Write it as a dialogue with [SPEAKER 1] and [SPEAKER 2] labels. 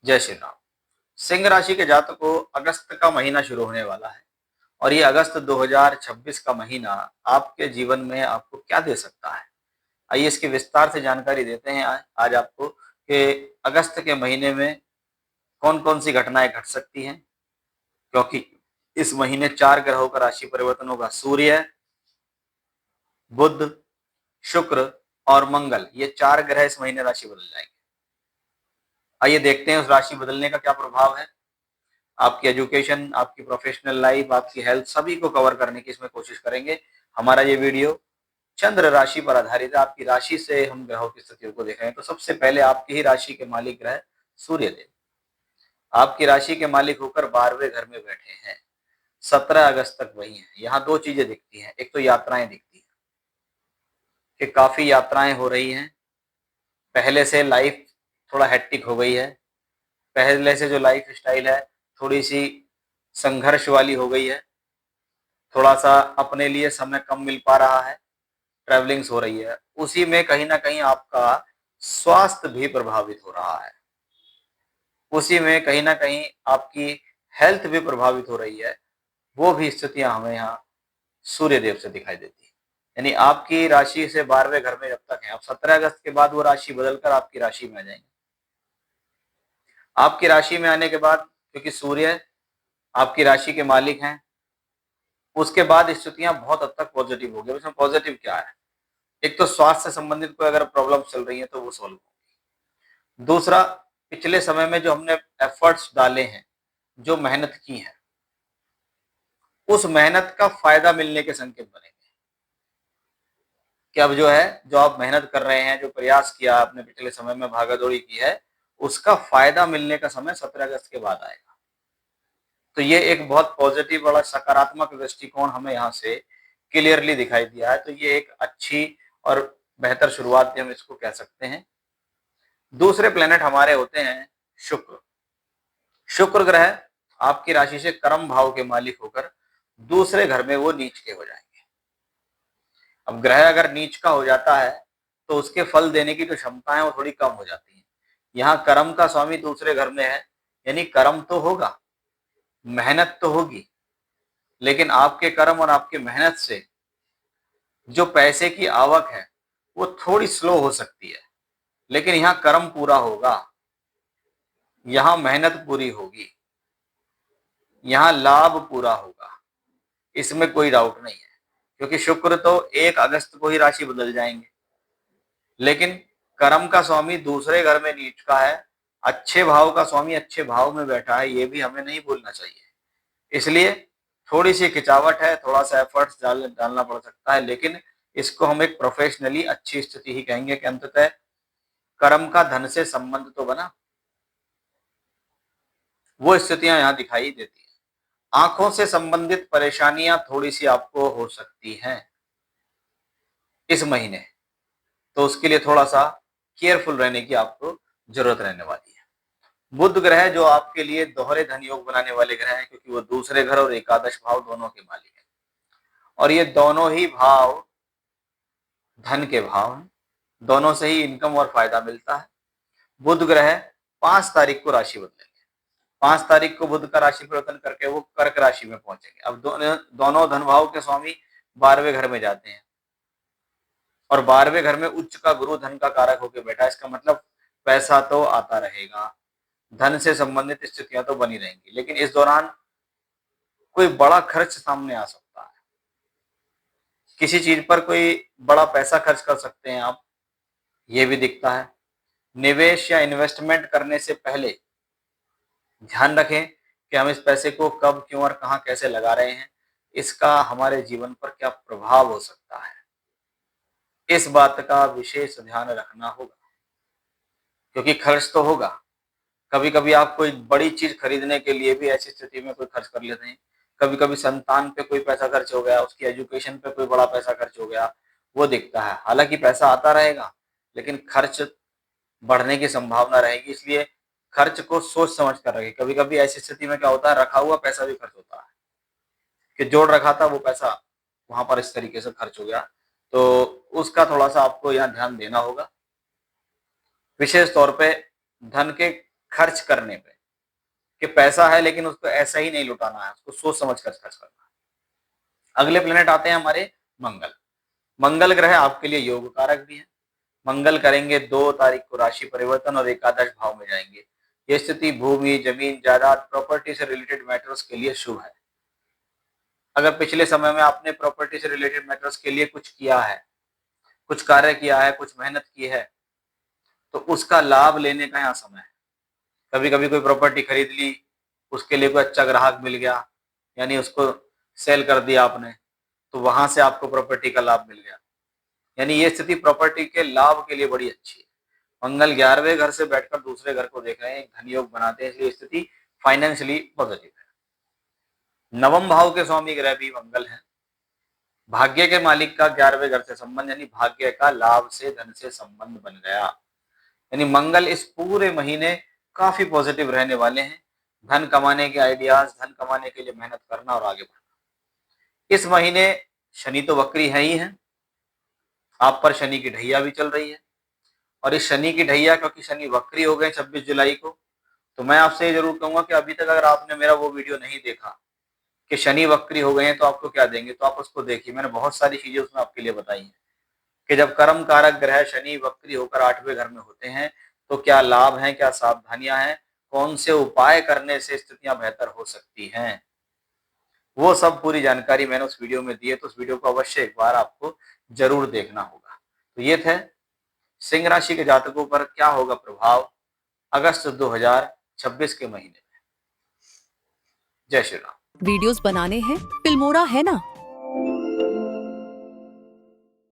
[SPEAKER 1] जय श्री राम। सिंह राशि के जातक को अगस्त का महीना शुरू होने वाला है और ये अगस्त 2026 का महीना आपके जीवन में आपको क्या दे सकता है। आइए इसकी विस्तार से जानकारी देते हैं आज आपको कि अगस्त के महीने में कौन कौन सी घटनाएं घट सकती हैं, क्योंकि इस महीने 4 ग्रहों का राशि परिवर्तन होगा। सूर्य, बुध, शुक्र और मंगल, ये 4 ग्रह इस महीने राशि बदल जाएंगे। आइए देखते हैं उस राशि बदलने का क्या प्रभाव है। आपकी एजुकेशन, आपकी प्रोफेशनल लाइफ, आपकी हेल्थ, सभी को कवर करने की इसमें कोशिश करेंगे। हमारा ये वीडियो चंद्र राशि पर आधारित है। आपकी राशि से हम ग्रहों की स्थितियों को देखें तो सबसे पहले आपकी ही राशि के मालिक ग्रह सूर्य देव आपकी राशि के मालिक होकर 12वें घर में बैठे हैं। 17 अगस्त तक वही है। यहाँ दो चीजें दिखती हैं। एक तो यात्राएं दिखती हैं कि काफी यात्राएं हो रही हैं। पहले से लाइफ थोड़ा हेक्टिक हो गई है। पहले से जो लाइफ स्टाइल है थोड़ी सी संघर्ष वाली हो गई है। थोड़ा सा अपने लिए समय कम मिल पा रहा है। ट्रैवलिंग्स हो रही है। उसी में कहीं ना कहीं आपका स्वास्थ्य भी प्रभावित हो रहा है। उसी में कहीं ना कहीं आपकी हेल्थ भी प्रभावित हो रही है। वो भी स्थितियां हमें यहाँ सूर्य देव से दिखाई देती है। यानी आपकी राशि से 12वें घर में जब तक है, अब 17 अगस्त के बाद वो राशि बदलकर आपकी राशि में आ जाएंगे। आपकी राशि में आने के बाद, क्योंकि सूर्य आपकी राशि के मालिक हैं, उसके बाद स्थितियां बहुत हद तक पॉजिटिव होगी। इसमें पॉजिटिव क्या है? एक तो स्वास्थ्य से संबंधित कोई अगर प्रॉब्लम चल रही है तो वो सॉल्व होगी। दूसरा, पिछले समय में जो हमने एफर्ट्स डाले हैं, जो मेहनत की है, उस मेहनत का फायदा मिलने के संकेत बनेंगे कि अब जो आप मेहनत कर रहे हैं, जो प्रयास किया आपने पिछले समय में, भागादौड़ी की है, उसका फायदा मिलने का समय 17 अगस्त के बाद आएगा। तो ये एक बहुत पॉजिटिव, बड़ा सकारात्मक दृष्टिकोण हमें यहाँ से क्लियरली दिखाई दिया है। तो ये एक अच्छी और बेहतर शुरुआत भी हम इसको कह सकते हैं। दूसरे प्लेनेट हमारे होते हैं शुक्र। शुक्र ग्रह आपकी राशि से कर्म भाव के मालिक होकर दूसरे घर में वो नीच के हो जाएंगे। अब ग्रह अगर नीच का हो जाता है तो उसके फल देने की जो क्षमता है वो थोड़ी कम हो जाती है। यहाँ कर्म का स्वामी दूसरे घर में है, यानी कर्म तो होगा, मेहनत तो होगी, लेकिन आपके कर्म और आपकी मेहनत से जो पैसे की आवक है वो थोड़ी स्लो हो सकती है। लेकिन यहाँ कर्म पूरा होगा, यहाँ मेहनत पूरी होगी, यहाँ लाभ पूरा होगा, इसमें कोई डाउट नहीं है। क्योंकि शुक्र तो 1 अगस्त को ही राशि बदल जाएंगे, लेकिन कर्म का स्वामी दूसरे घर में नीच का है, अच्छे भाव का स्वामी अच्छे भाव में बैठा है, ये भी हमें नहीं भूलना चाहिए। इसलिए थोड़ी सी खिंचावट है, थोड़ा सा एफर्ट्स डालना पड़ सकता है, लेकिन इसको हम एक प्रोफेशनली अच्छी स्थिति ही कहेंगे कि अंततः कर्म का धन से संबंध तो बना। वो स्थितियां यहाँ दिखाई देती है। आंखों से संबंधित परेशानियां थोड़ी सी आपको हो सकती हैं इस महीने, तो उसके लिए थोड़ा सा केयरफुल रहने की आपको जरूरत रहने वाली है। बुध ग्रह जो आपके लिए दोहरे धन योग बनाने वाले ग्रह हैं, क्योंकि वो दूसरे घर और एकादश भाव दोनों के मालिक हैं, और ये दोनों ही भाव धन के भाव हैं। दोनों से ही इनकम और फायदा मिलता है। बुध ग्रह 5 तारीख को राशि बदलेंगे। 5 तारीख को बुध का राशि परिवर्तन करके वो कर्क राशि में पहुंचेंगे। अब दोनों धन भाव के स्वामी 12वें घर में जाते हैं, और 12वें घर में उच्च का गुरु धन का कारक होकर बैठा है। इसका मतलब पैसा तो आता रहेगा, धन से संबंधित स्थितियां तो बनी रहेंगी, लेकिन इस दौरान कोई बड़ा खर्च सामने आ सकता है। किसी चीज पर कोई बड़ा पैसा खर्च कर सकते हैं आप, ये भी दिखता है। निवेश या इन्वेस्टमेंट करने से पहले ध्यान रखें कि हम इस पैसे को कब, क्यों और कहां कैसे लगा रहे हैं, इसका हमारे जीवन पर क्या प्रभाव हो सकता है, इस बात का विशेष ध्यान रखना होगा। क्योंकि खर्च तो होगा। कभी कभी आप कोई बड़ी चीज खरीदने के लिए भी ऐसी स्थिति में कोई खर्च कर लेते हैं। कभी कभी संतान पे कोई पैसा खर्च हो गया, उसकी एजुकेशन पे कोई बड़ा पैसा खर्च हो गया, वो दिखता है। हालांकि पैसा आता रहेगा, लेकिन खर्च बढ़ने की संभावना रहेगी। इसलिए खर्च को सोच समझ कर रखें। कभी कभी ऐसी स्थिति में क्या होता है, रखा हुआ पैसा भी खर्च होता है, कि जोड़ रखा था वो पैसा वहां पर इस तरीके से खर्च हो गया। तो उसका थोड़ा सा आपको यहाँ ध्यान देना होगा। विशेष तौर पे धन के खर्च करने पे, कि पैसा है लेकिन उसको ऐसा ही नहीं लुटाना है, उसको सोच समझ कर खर्च करना है। अगले प्लेनेट आते हैं हमारे मंगल। मंगल ग्रह आपके लिए योग कारक भी है। मंगल करेंगे 2 तारीख को राशि परिवर्तन और एकादश भाव में जाएंगे। ये स्थिति भूमि, जमीन, जायदाद, प्रॉपर्टी से रिलेटेड मैटर्स के लिए शुभ है। अगर पिछले समय में आपने प्रॉपर्टी से रिलेटेड मैटर्स के लिए कुछ किया है, कुछ कार्य किया है, कुछ मेहनत की है, तो उसका लाभ लेने का यहाँ समय है। कभी कभी कोई प्रॉपर्टी खरीद ली, उसके लिए कोई अच्छा ग्राहक मिल गया, यानी उसको सेल कर दिया आपने, तो वहां से आपको प्रॉपर्टी का लाभ मिल गया। यानी ये स्थिति प्रॉपर्टी के लाभ के लिए बड़ी अच्छी है। मंगल 11वें घर से बैठकर दूसरे घर को देख रहे हैं, एक धन योग बनाते हैं, इसलिए स्थिति फाइनेंशियली पॉजिटिव है। नवम भाव के स्वामी ग्रह भी मंगल है। भाग्य के मालिक का 11वें घर से संबंध, यानी भाग्य का लाभ से धन से संबंध बन गया। यानी मंगल इस पूरे महीने काफी पॉजिटिव रहने वाले हैं। धन कमाने के आइडियाज, धन कमाने के लिए मेहनत करना और आगे बढ़ना। इस महीने शनि तो वक्री है ही है, आप पर शनि की ढैया भी चल रही है। और इस शनि की ढैया, क्योंकि शनि वक्री हो गए 26 जुलाई को, तो मैं आपसे ये जरूर कहूंगा कि अभी तक अगर आपने मेरा वो वीडियो नहीं देखा कि शनि वक्री हो गए हैं तो आपको क्या देंगे, तो आप उसको देखिए। मैंने बहुत सारी चीजें उसमें आपके लिए बताई हैं कि जब कर्म कारक ग्रह शनि वक्री होकर 8वें घर में होते हैं तो क्या लाभ हैं, क्या सावधानियां हैं, कौन से उपाय करने से स्थितियां बेहतर हो सकती हैं, वो सब पूरी जानकारी मैंने उस वीडियो में दी है। तो उस वीडियो को अवश्य एक बार आपको जरूर देखना होगा। तो ये थे सिंह राशि के जातकों पर क्या होगा प्रभाव अगस्त 2026 के महीने में। जय श्री राम।
[SPEAKER 2] वीडियोस बनाने हैं, फिल्मोरा है ना।